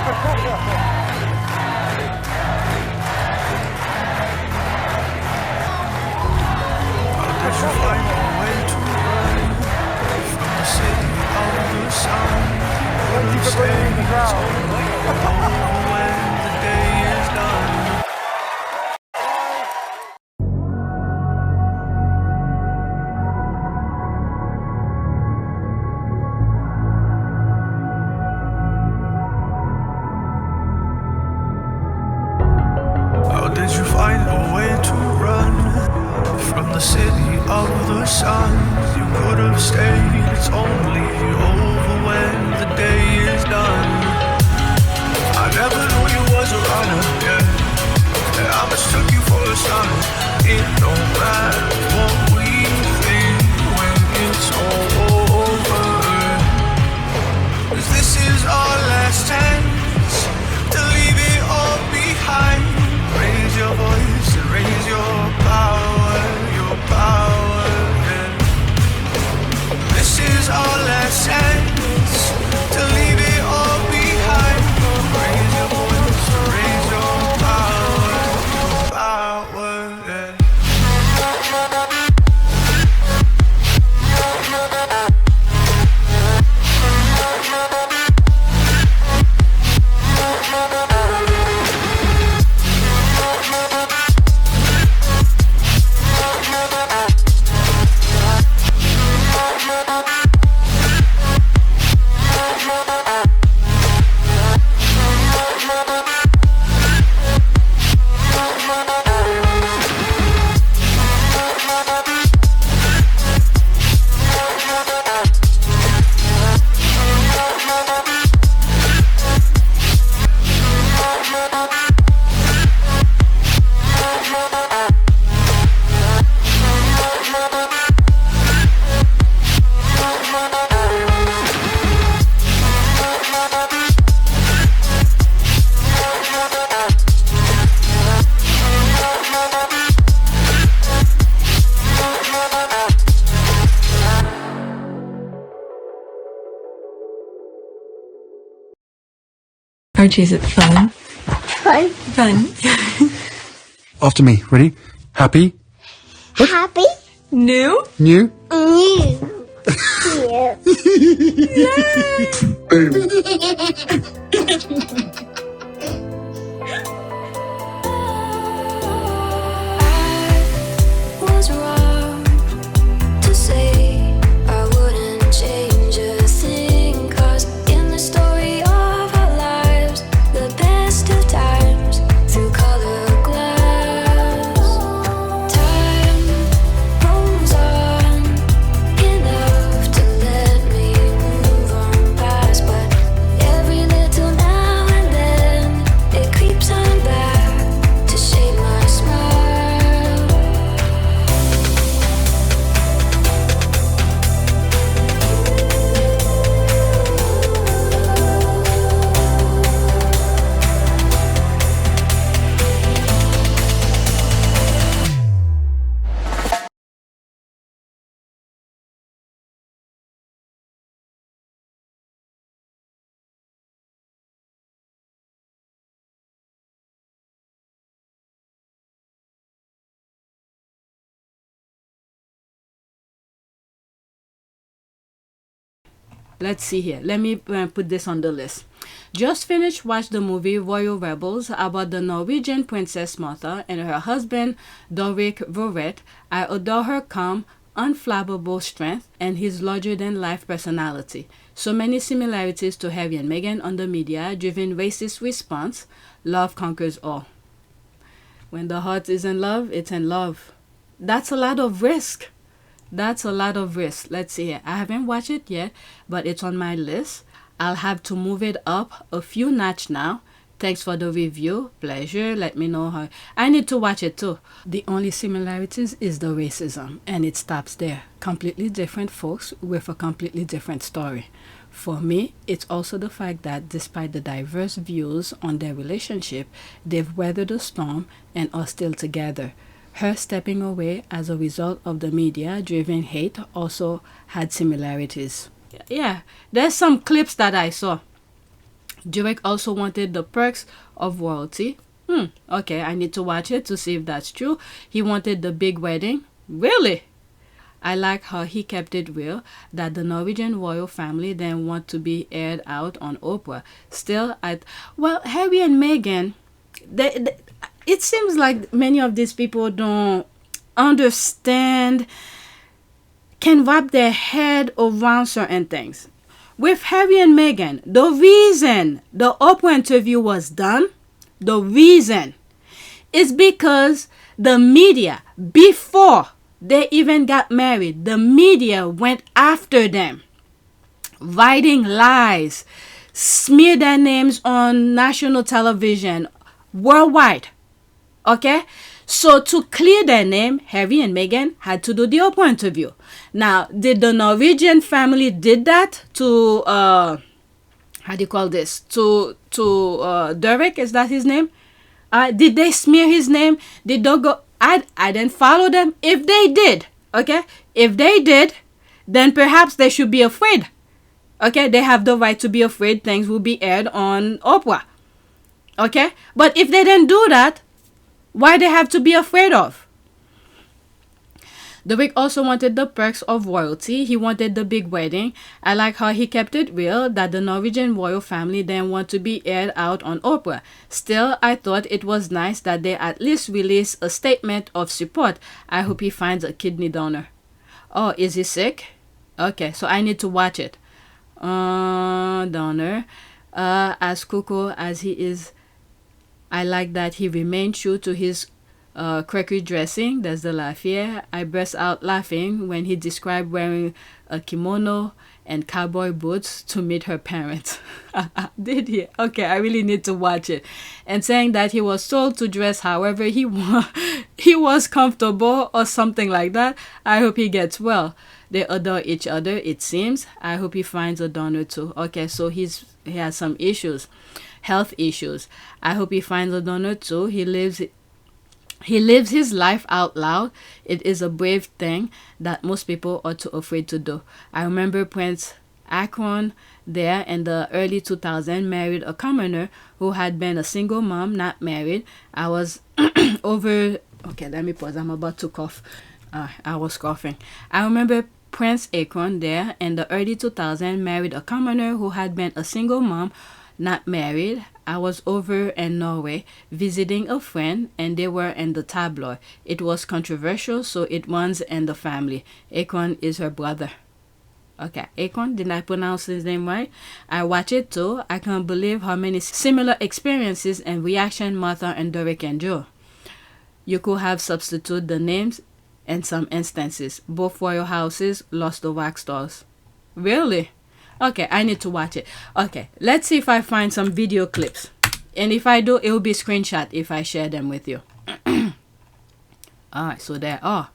How did you find a way to run from the city of the sun? You could have stayed, it's only over when the day is done. I never knew you was a runner, yeah. And I mistook you for a son. It don't matter what we think when it's all over. 'Cause this is our last chance to leave it all behind. Raise your voice and raise your power, yeah. This is our last chance to leave it all behind. Raise your voice and raise your power, yeah. Archie, is it fun? Fun. Fun. After me. Ready? Happy? Happy. New? New? New. Yeah. Boom. Was wrong to say I wouldn't change a thing, 'cause in the story of our lives, the best of times through color glass, time rolls on enough to let me move on past, but every little now and then it creeps on back to shape my smile. Let's see here. Let me put this on the list. Just finished watch the movie Royal Rebels about the Norwegian Princess Martha and her husband Durek. I adore her calm, unflappable strength and his larger-than-life personality. So many similarities to Harry and Meghan on the media-driven racist response. Love conquers all. When the heart is in love, it's in love. That's a lot of risk. That's a lot of risk. Let's see here. I haven't watched it yet, but it's on my list. I'll have to move it up a few notch now. Thanks for the review. Pleasure. Let me know how. I need to watch it too. The only similarities is the racism, and it stops there. Completely different folks with a completely different story. For me, it's also the fact that despite the diverse views on their relationship, they've weathered the storm and are still together. Her stepping away as a result of the media-driven hate also had similarities. Yeah, there's some clips that I saw. Durek also wanted the perks of royalty. Okay, I need to watch it to see if that's true. He wanted the big wedding. Really? I like how he kept it real that the Norwegian royal family then want to be aired out on Oprah. Still, Harry and Meghan, it seems like many of these people don't understand, can wrap their head around certain things. With Harry and Meghan, the reason the Oprah interview was done, the reason is because the media, before they even got married, the media went after them, writing lies, smear their names on national television, worldwide. Okay? So to clear their name, Harry and Meghan had to do the Oprah interview. Now, did the Norwegian family did that to how do you call this? To Durek, is that his name? Did they smear his name? Did they go? I didn't follow them. If they did, okay, if they did, then perhaps they should be afraid. Okay, they have the right to be afraid things will be aired on Oprah. Okay, but if they didn't do that, why they have to be afraid of? Durek also wanted the perks of royalty. He wanted the big wedding. I like how he kept it real that the Norwegian royal family then want to be aired out on Oprah. Still, I thought it was nice that they at least released a statement of support. I hope he finds a kidney donor. Oh, is he sick? Okay, so I need to watch it. Donor. As cuckoo as he is, I like that he remained true to his quirky dressing. There's the laugh here. I burst out laughing when he described wearing a kimono and cowboy boots to meet her parents. Did he? Okay, I really need to watch it. And saying that he was told to dress however he was comfortable or something like that. I hope he gets well. They adore each other, it seems. I hope he finds a donor too. Okay, so he has some issues, health issues. I hope he finds a donor too. He lives his life out loud. It is a brave thing that most people are too afraid to do. I remember Prince Akron there in the early 2000s married a commoner who had been a single mom, not married. I was over... Okay, let me pause. I'm about to cough. I was coughing. I remember Prince Akron there in the early 2000s married a commoner who had been a single mom, not married. I was over in Norway visiting a friend and they were in the tabloid. It was controversial, so it runs in the family. Akon is her brother. Okay, Akon, did I pronounce his name right? I watch it too. I can't believe how many similar experiences and reaction Martha and Durek endure. You could have substituted the names in some instances. Both royal houses lost the wax stars. Really? Okay, I need to watch it. Okay, let's see if I find some video clips. And if I do, it will be screenshot if I share them with you. Alright, so there are.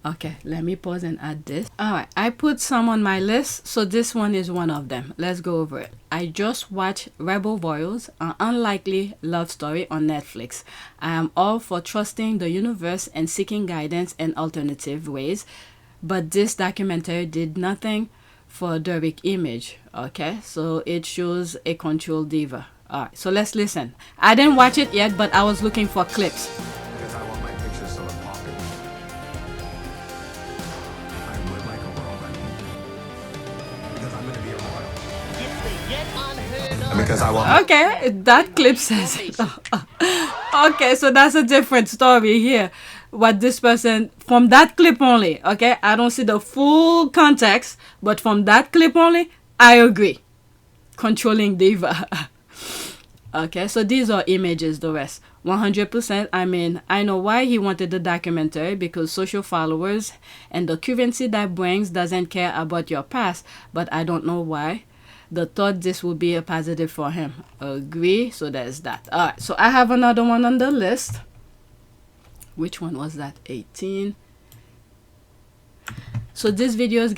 Okay, let me pause and add this. Alright, I put some on my list, so this one is one of them. Let's go over it. I just watched RebelRoyals, an unlikely love story on Netflix. I am all for trusting the universe and seeking guidance in alternative ways, but this documentary did nothing for Durek image. Okay, so it shows a control diva. Alright, so let's listen. I didn't watch it yet, but I was looking for clips. Because I want my picture still in pocket. I would like a royal wedding. Because I'm gonna be a royal. And because I want Okay, that clip says it. Okay, so that's a different story here. What this person, from that clip only, okay, I don't see the full context, but from that clip only, I agree. Controlling diva. Okay, so these are images, the rest 100%. I mean, I know why he wanted the documentary, because social followers and the currency that brings doesn't care about your past, but I don't know why. The thought this would be a positive for him. Agree. So there's that. All right, so I have another one on the list. Which one was that? 18. So this video is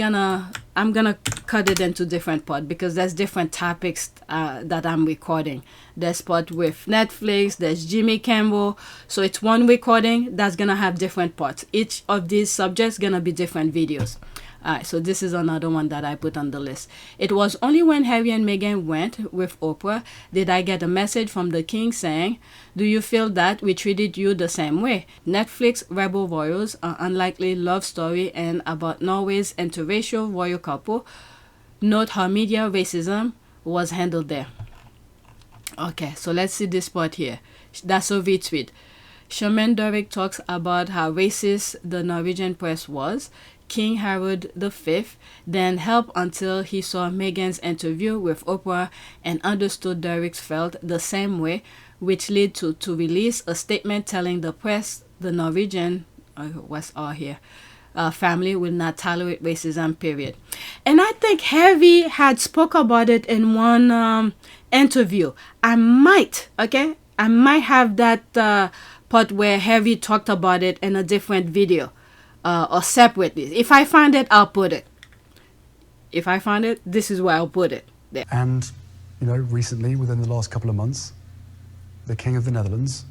I'm gonna cut it into different parts because there's different topics that I'm recording. There's part with Netflix, there's Jimmy Campbell. So it's one recording that's gonna have different parts. Each of these subjects gonna be different videos. Alright, so this is another one that I put on the list. It was only when Harry and Meghan went with Oprah did I get a message from the king saying, "Do you feel that we treated you the same way?" Netflix RebelRoyals, An Unlikely Lovestory, and about Norway's interracial royal couple. Note how media racism was handled there. Okay, so let's see this part here. That's a retweet. Shaman Durek talks about how racist the Norwegian press was. King Harold V then helped until he saw Meghan's interview with Oprah and understood Durek felt the same way, which led to release a statement telling the press the Norwegian family will not tolerate racism, period. And I think Harry had spoke about it in one interview. I might have that part where Harry talked about it in a different video. Or separately. If I find it, I'll put it. If I find it, this is where I'll put it. There. And, recently, within the last couple of months, the King of the Netherlands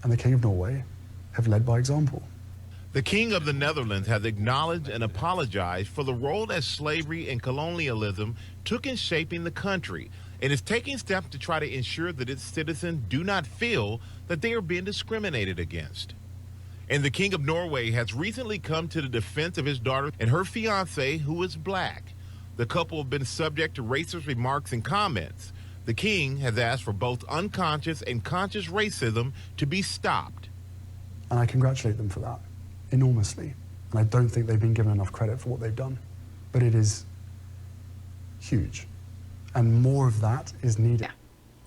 and the King of Norway have led by example. The King of the Netherlands has acknowledged and apologized for the role that slavery and colonialism took in shaping the country, and is taking steps to try to ensure that its citizens do not feel that they are being discriminated against. And the King of Norway has recently come to the defense of his daughter and her fiance, who is black. The couple have been subject to racist remarks and comments. The King has asked for both unconscious and conscious racism to be stopped. And I congratulate them for that, enormously. And I don't think they've been given enough credit for what they've done. But it is huge. And more of that is needed. Yeah.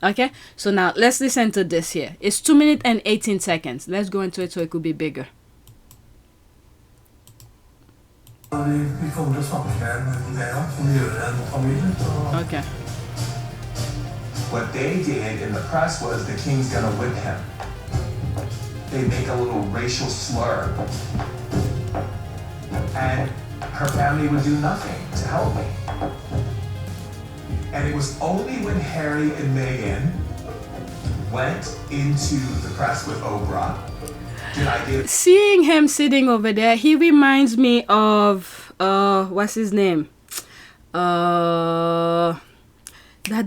Okay, so now let's listen to this here. It's 2 minutes and 18 seconds. Let's go into it so it could be bigger. Okay. What they did in the press was the king's gonna whip him. They make a little racial slur. And her family would do nothing to help me. And it was only when Harry and Meghan went into the press with Oprah did I give... Seeing him sitting over there, he reminds me of, what's his name? That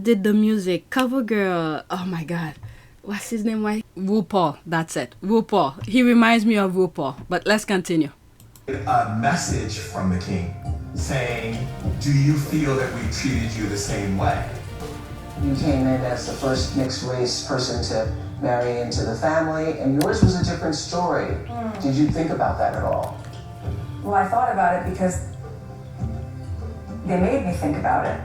did the music. Cover girl. Oh my God. What's his name? RuPaul. That's it. RuPaul. He reminds me of RuPaul. But let's continue. A message from the king saying, do you feel that we treated you the same way? You came in as the first mixed race person to marry into the family, and yours was a different story. Did you think about that at all? Well, I thought about it because they made me think about it.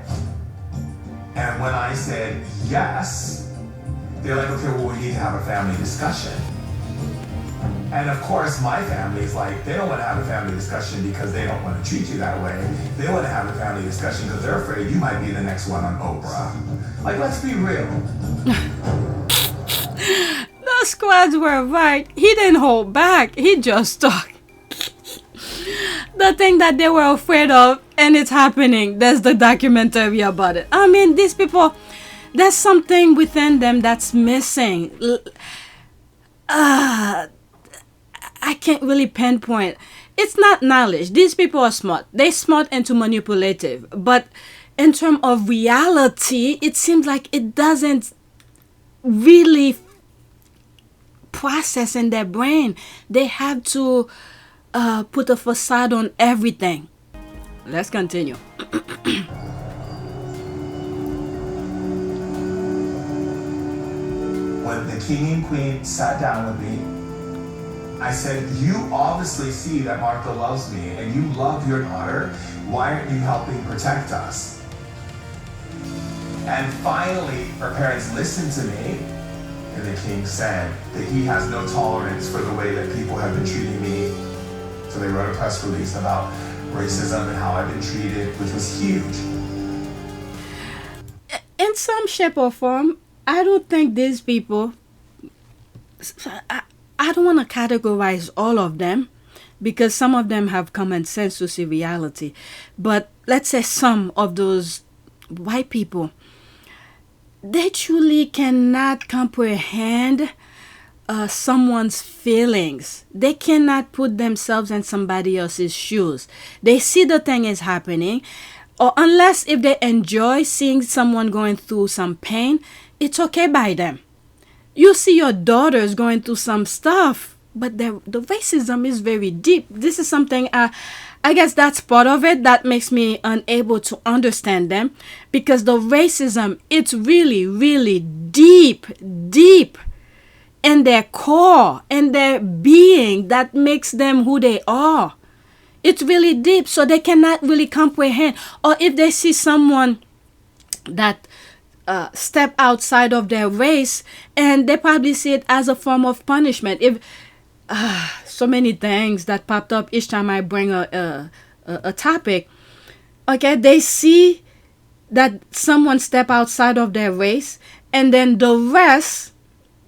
And when I said yes, they're like, okay, well, we need to have a family discussion. And of course, my family's like, they don't want to have a family discussion because they don't want to treat you that way. They want to have a family discussion because they're afraid you might be the next one on Oprah. Like, let's be real. The squads were right. He didn't hold back. He just talked. The thing that they were afraid of, and it's happening. There's the documentary about it. I mean, these people, there's something within them that's missing. I can't really pinpoint. It's not knowledge. These people are smart. They're smart and too manipulative. But in terms of reality, it seems like it doesn't really process in their brain. They have to put a facade on everything. Let's continue. When the king and queen sat down with me, I said, you obviously see that Martha loves me and you love your daughter. Why aren't you helping protect us? And finally, her parents listened to me, and the king said that he has no tolerance for the way that people have been treating me. So they wrote a press release about racism and how I've been treated, which was huge. In some shape or form, I don't think these people, I don't want to categorize all of them because some of them have common sense to see reality. But let's say some of those white people, they truly cannot comprehend someone's feelings. They cannot put themselves in somebody else's shoes. They see the thing is happening, or unless if they enjoy seeing someone going through some pain, it's okay by them. You see your daughters going through some stuff, but the racism is very deep. This is something I guess that's part of it that makes me unable to understand them, because the racism, it's really, really deep in their core, in their being, that makes them who they are. It's really deep, so they cannot really comprehend. Or if they see someone that step outside of their race, and they probably see it as a form of punishment. If so many things that popped up each time I bring a topic. Okay, they see that someone step outside of their race, and then the rest,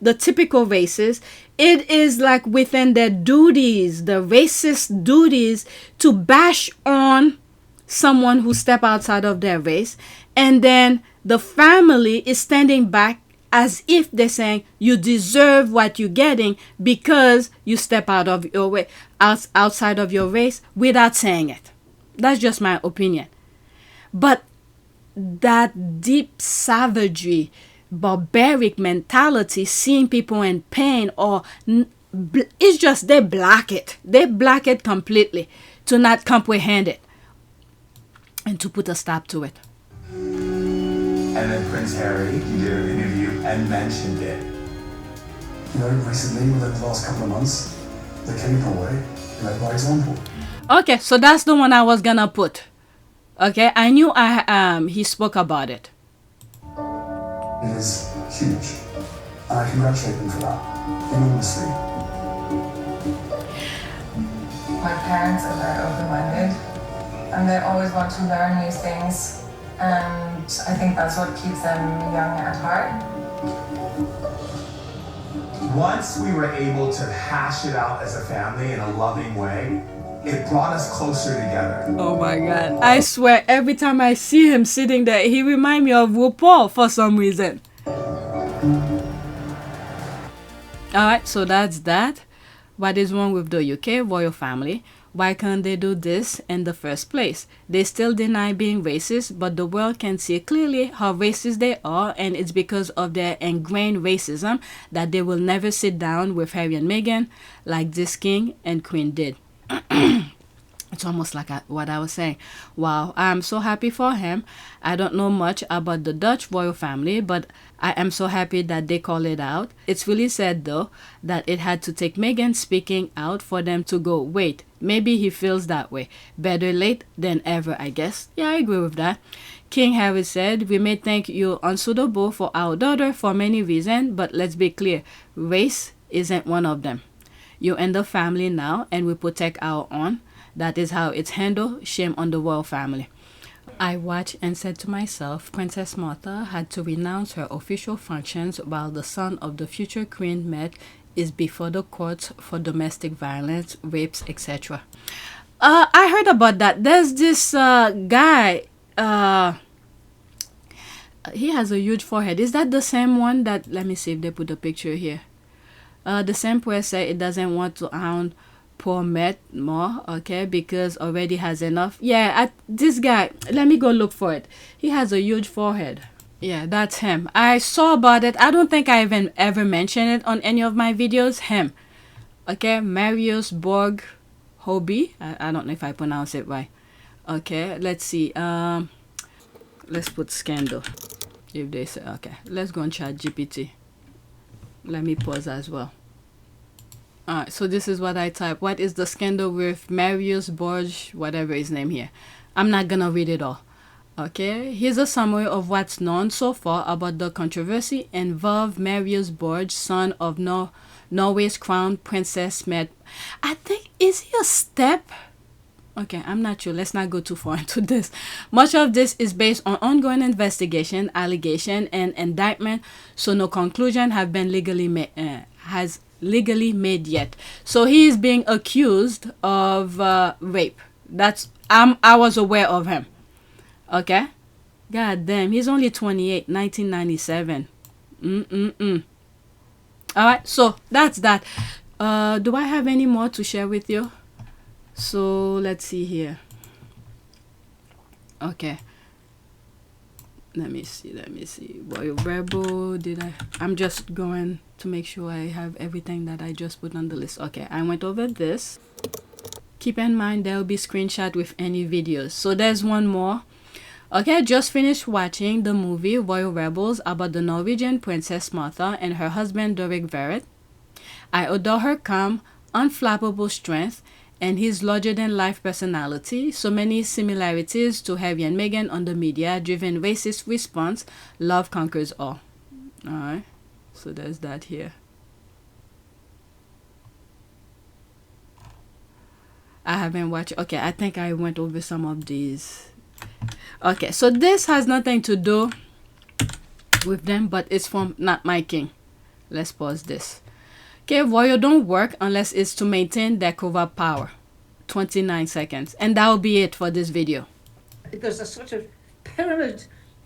the typical races, it is like within their duties, the racist duties, to bash on someone who step outside of their race, and then the family is standing back as if they're saying you deserve what you're getting because you step out of your way, outside of your race, without saying it. That's just my opinion. But that deep savagery, barbaric mentality, seeing people in pain, or it's just they block it completely, to not comprehend it and to put a stop to it. And then Prince Harry, he did an interview and mentioned it. You know, recently, within the last couple of months, the king of Norway led by example. Okay, so that's the one I was gonna put. Okay, I knew he spoke about it. It is huge, and I congratulate them for that enormously. My parents are very open-minded, and they always want to learn new things, and I think that's what keeps them young at heart. Once we were able to hash it out as a family in a loving way, it brought us closer together. Oh my God. I swear, every time I see him sitting there, he reminds me of RuPaul for some reason. Alright, so that's that. What is wrong with the UK royal family? Why can't they do this in the first place? They still deny being racist, but the world can see clearly how racist they are, and it's because of their ingrained racism that they will never sit down with Harry and Meghan like this king and queen did. It's almost like what I was saying. Wow, I'm so happy for him. I don't know much about the Dutch royal family, but I am so happy that they call it out. It's really sad though that it had to take Meghan speaking out for them to go, wait, maybe he feels that way. Better late than ever, I guess. Yeah, I agree with that. King Harry said, we may think you're unsuitable for our daughter for many reasons, but let's be clear, race isn't one of them. You're in the family now, and we protect our own. That is how it's handled. Shame on the royal family. I watched and said to myself, Princess Martha had to renounce her official functions while the son of the future queen met is before the courts for domestic violence, rapes, etc. I heard about that. There's this guy. He has a huge forehead. Is that the same one that? Let me see if they put a picture here. The same press said it doesn't want to hound poor Matt more, okay, because already has enough. Yeah, this guy, let me go look for it. He has a huge forehead. Yeah, that's him. I saw about it. I don't think I even ever mentioned it on any of my videos. Him. Okay, Marius Borg Hobie. I don't know if I pronounce it right. Okay, let's see. Let's put scandal. If they say, okay, let's go on ChatGPT. Let me pause as well. Alright, so this is what I type. What is the scandal with Marius Borg, whatever his name here? I'm not gonna read it all. Okay, here's a summary of what's known so far about the controversy involved Marius Borg, son of Norway's crown princess Martha. I think, is he a step? Okay, I'm not sure. Let's not go too far into this. Much of this is based on ongoing investigation, allegation, and indictment, so no conclusion have been legally made yet. So he is being accused of rape. I was aware of him. Okay, god damn, he's only 28, 1997. All right, so that's that. Do I have any more to share with you? So let's see here. Okay. Let me see. Royal Rebel, I'm just going to make sure I have everything that I just put on the list. Okay, I went over this. Keep in mind there will be screenshot with any videos. So there's one more. Okay, I just finished watching the movie Royal Rebels about the Norwegian Princess Martha and her husband Durek Verrett. I adore her calm, unflappable strength and his larger-than-life personality. So many similarities to Harry and Meghan on the media-driven racist response. Love conquers all. Alright, so there's that here. I haven't watched. Okay, I think I went over some of these. Okay, so this has nothing to do with them, but it's from Not My King. Let's pause this. Okay, royal don't work unless it's to maintain their covert power. 29 seconds. And that will be it for this video. There's a sort of pyramid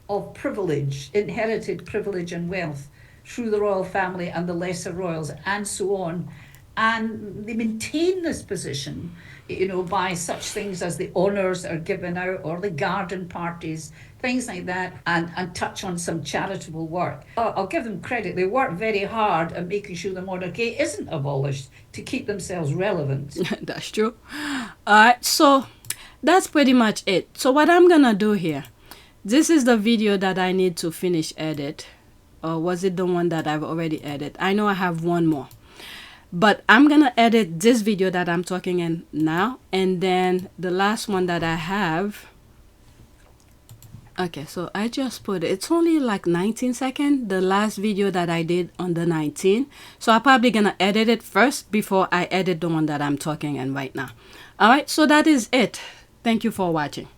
of privilege, inherited privilege and wealth through the royal family and the lesser royals and so on. And they maintain this position, you know, by such things as the honours are given out or the garden parties, things like that, and touch on some charitable work. I'll give them credit. They work very hard at making sure the monarchy isn't abolished to keep themselves relevant. That's true. Alright, so that's pretty much it. So what I'm gonna do here, this is the video that I need to finish edit. Or was it the one that I've already edited? I know I have one more. But I'm gonna edit this video that I'm talking in now, and then the last one that I have. Okay, so I just put it's only like 19 seconds, the last video that I did on the 19. So I'm probably gonna edit it first before I edit the one that I'm talking in right now. All right, so that is it. Thank you for watching.